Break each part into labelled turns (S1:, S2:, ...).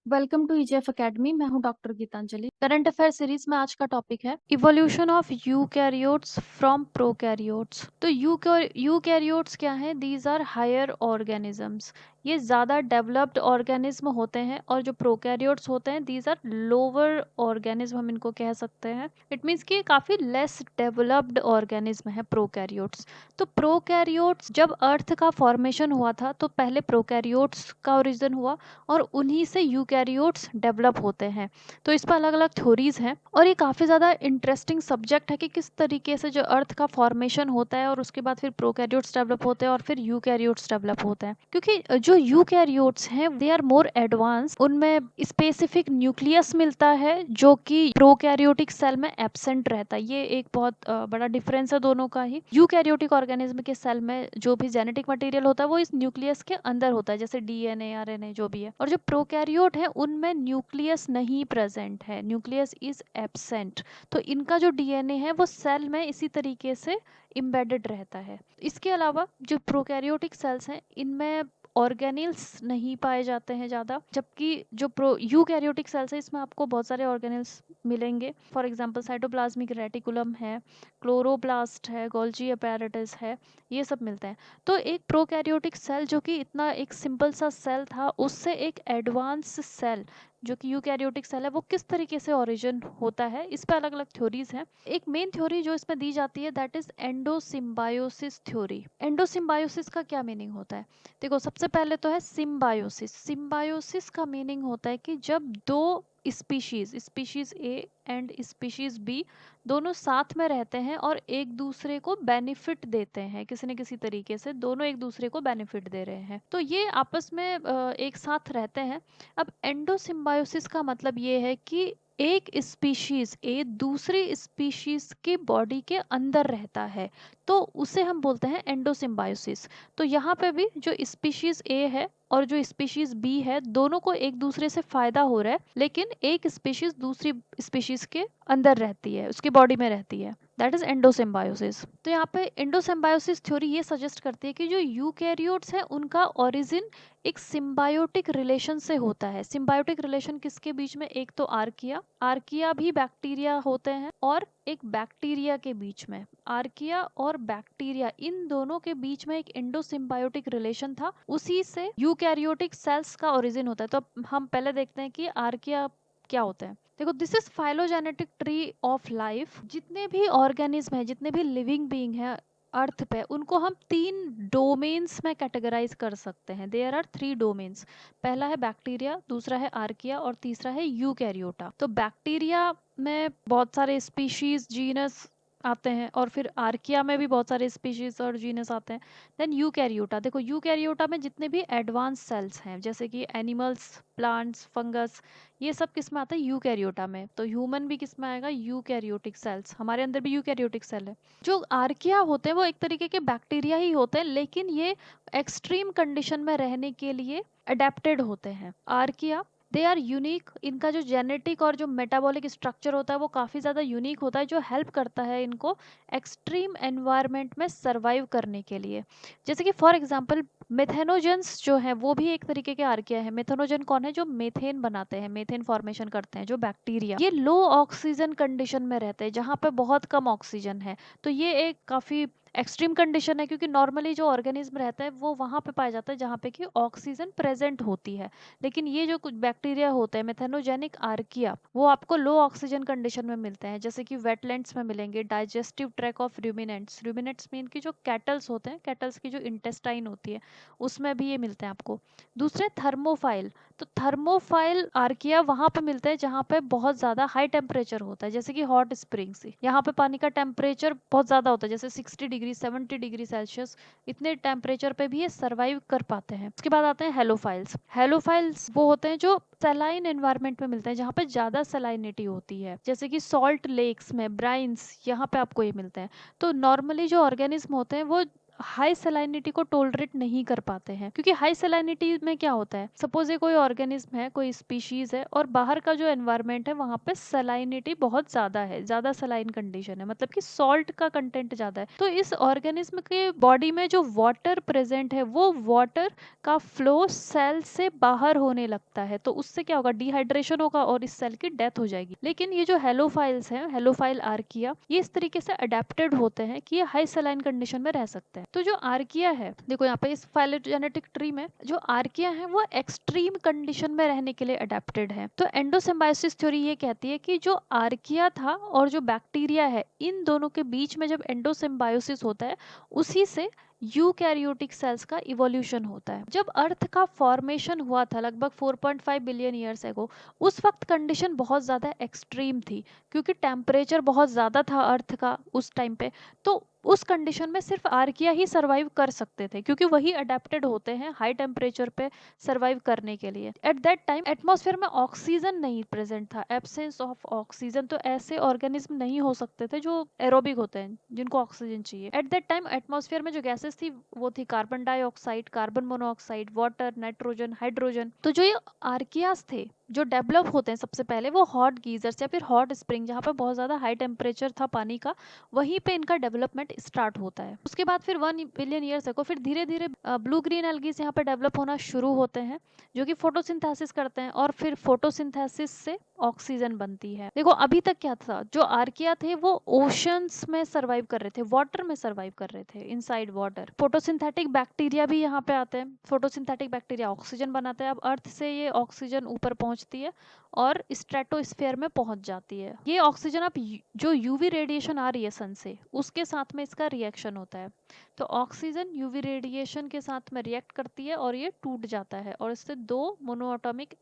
S1: Welcome to ईजेएफ academy. मैं हूं doctor Geetanjali. Current affair series में आज का टॉपिक है evolution of eukaryotes from prokaryotes. तो यूकैरियोट्स क्या है? These are higher organisms. ये ज़्यादा डेवलप्ड ऑर्गेनिज्म होते हैं, और जो प्रोकैरियोट्स होते हैं दीज आर लोअर ऑर्गेनिज्म, हम इनको कह सकते हैं। इट मीन्स कि काफ़ी लेस डेवलप्ड ऑर्गेनिज्म है प्रोकैरियोट्स। तो प्रोकैरियोट्स जब अर्थ का फॉर्मेशन हुआ था तो पहले प्रोकैरियोट्स का ओरिजिन हुआ और उन्हीं से यूकैरियोट्स डेवलप होते हैं। तो इस पर अलग अलग थ्योरीज हैं, और ये काफ़ी ज़्यादा इंटरेस्टिंग सब्जेक्ट है कि किस तरीके से जो अर्थ का फॉर्मेशन होता है और उसके बाद फिर प्रोकैरियोट्स डेवलप होते हैं और फिर यूकैरियोट्स डेवलप होते हैं। क्योंकि जो यूकैरियोट्स हैं दे आर मोर एडवांस, उनमें स्पेसिफिक न्यूक्लियस मिलता है जो कि प्रोकैरियोटिक सेल में एब्सेंट रहता है। ये एक बहुत बड़ा डिफरेंस है दोनों का ही। यूकैरियोटिक ऑर्गेनिज्म के सेल में जो भी जेनेटिक मटेरियल होता है वो इस न्यूक्लियस के अंदर होता है, जैसे डीएनए, आरएनए जो भी है। और जो प्रोकैरियोट है उनमें न्यूक्लियस नहीं प्रेजेंट है, न्यूक्लियस इज एब्सेंट। तो इनका जो डीएनए है वो सेल में इसी तरीके से इम्बेडेड रहता है। इसके अलावा जो प्रोकैरियोटिक सेल्स हैं इनमें ऑर्गेनिल्स नहीं पाए जाते हैं ज़्यादा, जबकि जो यूकैरियोटिक सेल्स है इसमें आपको बहुत सारे ऑर्गेनिल्स मिलेंगे। फॉर एग्जांपल साइटोप्लाज्मिक रेटिकुलम है, क्लोरोप्लास्ट है, गोल्जी अपैरेटस है, ये सब मिलते हैं। तो एक प्रोकैरियोटिक सेल जो कि इतना एक सिंपल सा सेल था, उससे एक एडवांस सेल जो कि यूकैरियोटिक सेल है वो किस तरीके से ओरिजिन होता है, इस पर अलग अलग थ्योरीज हैं। एक मेन थ्योरी जो इसमें दी जाती है दैट इज एंडोसिम्बायोसिस थ्योरी। एंडोसिम्बायोसिस का क्या मीनिंग होता है? देखो, सबसे पहले तो है सिम्बायोसिस। सिम्बायोसिस का मीनिंग होता है कि जब दो species, species A and species B, दोनों साथ में रहते हैं और एक दूसरे को बेनिफिट देते हैं, किसी न किसी तरीके से दोनों एक दूसरे को बेनिफिट दे रहे हैं, तो ये आपस में एक साथ रहते हैं। अब एंडोसिम्बायोसिस का मतलब ये है कि एक स्पीशीज ए दूसरी स्पीशीज की बॉडी के अंदर रहता है, तो उसे हम बोलते हैं एंडोसिम्बायोसिस। तो यहाँ पे भी जो स्पीशीज ए है और जो स्पीशीज बी है दोनों को एक दूसरे से फायदा हो रहा है, लेकिन एक स्पीशीज दूसरी स्पीशीज के अंदर रहती है, उसकी बॉडी में रहती है। That is endosymbiosis. तो यहाँ पे एंडोसिम्बायोसिस थ्योरी ये सजेस्ट करती है कि जो यूकैरियोट्स है उनका ओरिजिन एक सिम्बायोटिक रिलेशन से होता है। सिम्बायोटिक रिलेशन किसके बीच में? एक तो आर्किया, आर्किया भी बैक्टीरिया होते हैं, और एक बैक्टीरिया के बीच में, आर्किया और बैक्टीरिया इन दोनों के बीच में एक एंडोसिम्बायोटिक रिलेशन था, उसी से यूकैरियोटिक सेल्स का ओरिजिन होता है। तो अब हम पहले देखते हैं कि आर्किया क्या होता है। देखो, this is phylogenetic tree of life. जितने भी ऑर्गेनिज्म है, जितने भी लिविंग बीइंग है अर्थ पे, उनको हम 3 डोमेन्स में कैटेगराइज कर सकते हैं। There are 3 domains. पहला है बैक्टीरिया, दूसरा है आर्किया, और तीसरा है यूकैरियोटा। तो बैक्टीरिया में बहुत सारे स्पीशीज, जीनस आते हैं, और फिर आर्किया में भी बहुत सारे स्पीशीज और जीनस आते हैं। देन यूकैरियोटा, देखो यूकैरियोटा में जितने भी एडवांस सेल्स हैं जैसे कि एनिमल्स, प्लांट्स, फंगस, ये सब किस में आता है? यूकैरियोटा में। तो ह्यूमन भी किस में आएगा? Eukaryotic cells. हमारे अंदर भी यूकैरियोटिक सेल है। जो आर्किया होते हैं वो एक तरीके के बैक्टीरिया ही होते हैं, लेकिन ये एक्सट्रीम कंडीशन में रहने के लिए अडेप्टेड होते हैं। Archaea, they are unique. इनका जो जेनेटिक और जो मेटाबॉलिक स्ट्रक्चर होता है वो काफ़ी ज़्यादा यूनिक होता है, जो हेल्प करता है इनको एक्सट्रीम एनवायरनमेंट में सर्वाइव करने के लिए। जैसे कि फॉर एग्जांपल मेथेनोजेंस जो है वो भी एक तरीके के आर्किया है। मेथेनोजन कौन है? जो मेथेन बनाते हैं, मेथेन फॉर्मेशन करते हैं, जो बैक्टीरिया। ये लो ऑक्सीजन कंडीशन में रहते हैं जहाँ पे बहुत कम ऑक्सीजन है। तो ये एक काफ़ी एक्सट्रीम कंडीशन है, क्योंकि नॉर्मली जो ऑर्गेनिज्म रहता है वो वहाँ पे पाया जाता है जहाँ पे कि ऑक्सीजन प्रेजेंट होती है। लेकिन ये जो कुछ बैक्टीरिया होते हैं मेथेनोजेनिक आर्किया, वो आपको लो ऑक्सीजन कंडीशन में मिलते हैं, जैसे कि वेटलैंड्स में मिलेंगे, digestive track of ruminants. Ruminants mean की जो कैटल्स होते हैं, कैटल्स की जो इंटेस्टाइन होती है उसमें भी ये मिलते हैं आपको। दूसरे थर्मोफाइल। तो थर्मोफाइल आर्किया वहाँ पे मिलते हैं जहाँ पे बहुत ज़्यादा हाई टेम्परेचर होता है, जैसे कि हॉट स्प्रिंग्स। यहाँ पे पानी का टेम्परेचर बहुत ज़्यादा होता है, जैसे 60 डिग्री, 70 डिग्री सेल्सियस। इतने टेम्परेचर पे भी ये सर्वाइव कर पाते हैं। उसके बाद आते हैं हेलोफाइल्स। हेलोफाइल्स वो होते हैं जो सलाइन एनवायरनमेंट में मिलते हैं, जहाँ पे ज़्यादा सलाइनिटी होती है, जैसे कि सॉल्ट लेक्स में, ब्राइन्स, यहाँ पे आपको ये मिलते हैं। तो नॉर्मली जो ऑर्गेनिज्म होते हैं वो हाई सैलिनिटी को टोलरेट नहीं कर पाते हैं, क्योंकि हाई सैलिनिटी में क्या होता है, सपोज ये कोई ऑर्गेनिज्म है, कोई स्पीशीज है, और बाहर का जो एनवायरनमेंट है वहाँ पे सैलिनिटी बहुत ज्यादा है, ज्यादा सलाइन कंडीशन है, मतलब कि सॉल्ट का कंटेंट ज्यादा है। तो इस ऑर्गेनिज्म के बॉडी में जो वाटर प्रेजेंट है वो वाटर का फ्लो सेल से बाहर होने लगता है, तो उससे क्या होगा, डिहाइड्रेशन होगा और इस सेल की डेथ हो जाएगी। लेकिन ये जो हेलोफाइल्स हैं, हेलोफाइल आर्किया, ये इस तरीके से अडेप्टेड होते हैं कि ये हाई सलाइन कंडीशन में रह सकते हैं। तो जो आर्किया है, देखो यहाँ पे इस फाइलोजेनेटिक ट्री में जो आर्किया है वो एक्सट्रीम कंडीशन में रहने के लिए अडेप्टेड है। तो एंडोसिम्बायोसिस थ्योरी ये कहती है कि जो आर्किया था और जो बैक्टीरिया है, इन दोनों के बीच में जब एंडोसिम्बायोसिस होता है, उसी से यूकैरियोटिक सेल्स का इवोल्यूशन होता है। जब अर्थ का फॉर्मेशन हुआ था लगभग 4.5 बिलियन ईयर्स एगो, उस वक्त कंडीशन बहुत ज़्यादा एक्सट्रीम थी, क्योंकि टेम्परेचर बहुत ज़्यादा था अर्थ का उस टाइम पे। तो उस कंडीशन में सिर्फ आर्किया ही सर्वाइव कर सकते थे, क्योंकि वही अडेप्टेड होते हैं हाई टेम्परेचर पे सर्वाइव करने के लिए। एट दैट टाइम एटमॉस्फेयर में ऑक्सीजन नहीं प्रेजेंट था, एब्सेंस ऑफ ऑक्सीजन, तो ऐसे ऑर्गेनिज्म नहीं हो सकते थे जो एरोबिक होते हैं, जिनको ऑक्सीजन चाहिए। एट दैट टाइम एटमॉस्फेयर में जो गैसेस थी वो थी carbon dioxide, carbon monoxide, water, nitrogen, hydrogen. तो जो ये आर्कियास थे जो डेवलप होते हैं सबसे पहले, वो हॉट गीजर्स या फिर हॉट स्प्रिंग, जहाँ पे बहुत ज़्यादा हाई टेम्परेचर था पानी का, वहीं पे इनका डेवलपमेंट स्टार्ट होता है। उसके बाद फिर 1 बिलियन ईयर्स को फिर धीरे धीरे ब्लू ग्रीन एल्गीज यहाँ पे डेवलप होना शुरू होते हैं, जो कि फोटोसिंथेसिस करते हैं, और फिर फोटोसिंथेसिस से ऑक्सीजन बनती है। देखो अभी तक क्या था, जो आर्किया थे वो ओशंस में सर्वाइव कर रहे थे, वाटर में सर्वाइव कर रहे थे, इनसाइड वाटर। फोटोसिंथेटिक बैक्टीरिया भी यहाँ पे आते हैं, फोटोसिंथेटिक बैक्टीरिया ऑक्सीजन बनाते हैं। अब अर्थ से ये ऑक्सीजन ऊपर पहुंचती है और स्ट्रेटोस्फेयर में पहुंच जाती है। ये ऑक्सीजन अब जो यूवी रेडिएशन आ रही है सन से, उसके साथ में इसका रिएक्शन होता है। तो ऑक्सीजन यूवी रेडिएशन के साथ में रिएक्ट करती है और ये टूट जाता है, और इससे 2 मोनोएटॉमिक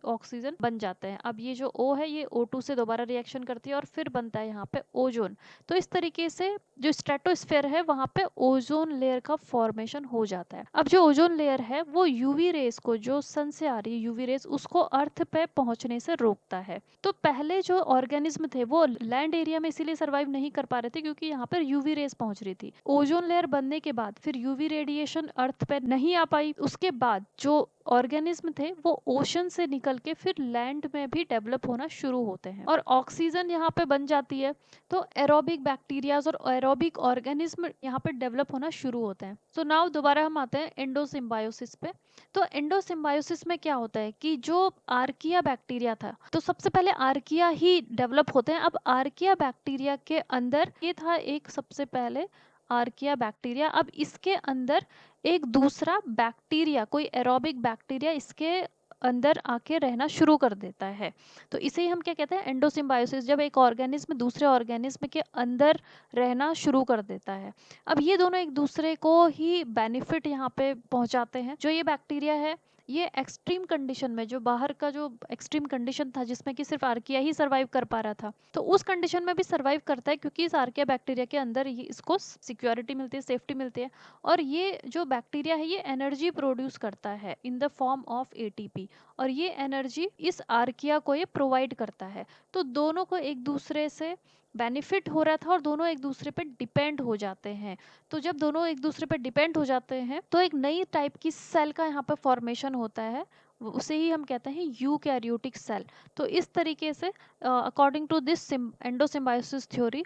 S1: ऑक्सीजन बन जाते हैं। अब ये जो O है ये O2 से दोबारा रिएक्शन करती है और फिर बनता है यहाँ पे ओजोन। तो इस तरीके से जो स्ट्रेटोस्फेयर है वहाँ पे ओजोन लेयर का फॉर्मेशन हो जाता है। अब जो ओजोन लेयर है वो यूवी रेस को, जो सन से आ रही है यूवी रेस, उसको अर्थ पे पहुंचने से रोकता है। तो पहले जो ऑर्गेनिज्म थे वो लैंड एरिया में इसीलिए सर्वाइव नहीं कर पा रहे थे, क्योंकि यहाँ पर यूवी रेस पहुंच रही थी। ओजोन लेयर बनने के बाद फिर यूवी रेडिएशन अर्थ पे नहीं आ पाई। उसके बाद जो ऑर्गेनिज्म थे वो ओशन से निकल के फिर लैंड में भी डेवलप होना शुरू होते हैं, और ऑक्सीजन यहाँ पे बन जाती है। तो एरोबिक बैक्टीरियाज और एरोबिक ऑर्गेनिज्म यहाँ पे डेवलप होना शुरू होते हैं। तो नाउ दोबारा हम आते हैं एंडोसिम्बायोसिस पे। तो एंडोसिम्बायोसिस में क्या होता है कि जो आर्किया बैक्टीरिया था, तो सबसे पहले आर्किया ही डेवलप होते हैं। अब आर्किया बैक्टीरिया के अंदर ये था एक, सबसे पहले आर्किया बैक्टीरिया, अब इसके अंदर एक दूसरा बैक्टीरिया, कोई एरोबिक बैक्टीरिया इसके अंदर आके रहना शुरू कर देता है। तो इसे ही हम क्या कहते हैं, एंडोसिम्बायोसिस, जब एक ऑर्गेनिज्म दूसरे ऑर्गेनिज्म के अंदर रहना शुरू कर देता है। अब ये दोनों एक दूसरे को ही बेनिफिट यहाँ पे पहुंचाते हैं। जो ये बैक्टीरिया है ये एक्सट्रीम कंडीशन में, जो बाहर का जो एक्सट्रीम कंडीशन था जिसमें कि सिर्फ आर्किया ही सर्वाइव कर पा रहा था, तो उस कंडीशन में भी सर्वाइव करता है, क्योंकि इस आर्किया बैक्टीरिया के अंदर ये इसको सिक्योरिटी मिलती है, सेफ्टी मिलती है। और ये जो बैक्टीरिया है ये एनर्जी प्रोड्यूस करता है in the form of ATP, और ये एनर्जी इस आर्किया को ये प्रोवाइड करता है। तो दोनों को एक दूसरे से बेनिफिट हो रहा था और दोनों एक दूसरे पे डिपेंड हो जाते हैं। तो जब दोनों एक दूसरे पे डिपेंड हो जाते हैं तो एक नई टाइप की सेल का यहाँ पे फॉर्मेशन होता है, उसे ही हम कहते हैं यूकैरियोटिक सेल। तो इस तरीके से अकॉर्डिंग टू दिस एंडोसिम्बायोसिस थ्योरी,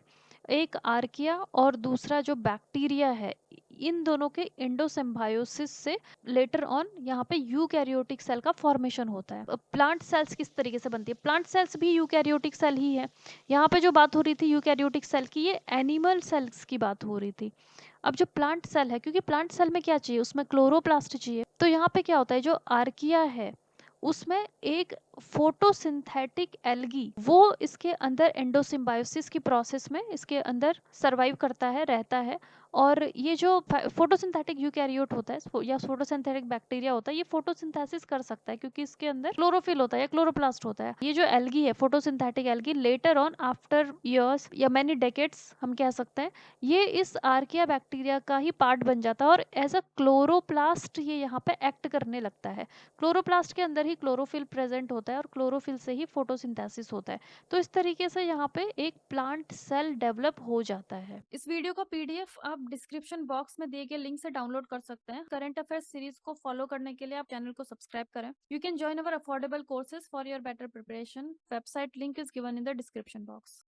S1: एक आर्किया और दूसरा जो बैक्टीरिया है, इन दोनों के एंडोसिम्बायोसिस से लेटर ऑन यहाँ पे यूकैरियोटिक सेल का फॉर्मेशन होता है। प्लांट सेल्स किस तरीके से बनती है, प्लांट सेल्स भी यूकैरियोटिक सेल ही है। यहाँ पे जो बात हो रही थी यूकैरियोटिक सेल की, ये एनिमल सेल्स की बात हो रही थी। अब जो प्लांट सेल है, क्योंकि प्लांट सेल में क्या चाहिए, उसमें क्लोरोप्लास्ट चाहिए। तो यहाँ पे क्या होता है, जो आर्किया है उसमें एक फोटोसिंथेटिक एल्गी, वो इसके अंदर एंडोसिम्बायोसिस की प्रोसेस में इसके अंदर सरवाइव करता है, रहता है। और ये जो फोटोसिंथेटिक यूकैरियोट होता है या फोटोसिंथेटिक बैक्टीरिया होता है, ये फोटोसिंथेसिस कर सकता है, क्योंकि इसके अंदर क्लोरोफिल होता है या क्लोरोप्लास्ट होता है। ये जो एल्गी है, photosynthetic algae, later on after years या मैनी डेकेड्स हम कह सकते हैं, ये इस आर्किया बैक्टीरिया का ही पार्ट बन जाता है, और एज अ क्लोरोप्लास्ट ये यहाँ पे एक्ट करने लगता है। क्लोरोप्लास्ट के अंदर ही क्लोरोफिल प्रेजेंट होता होता है और क्लोरोफिल से ही फोटोसिंथेसिस होता है। तो इस तरीके से यहाँ पे एक प्लांट सेल डेवलप हो जाता है। इस वीडियो का पीडीएफ आप डिस्क्रिप्शन बॉक्स में दिए गए लिंक से डाउनलोड कर सकते हैं। करंट अफेयर्स सीरीज को फॉलो करने के लिए आप चैनल को सब्सक्राइब करें। You can join our affordable courses for your better preparation. Website link is given in the description box.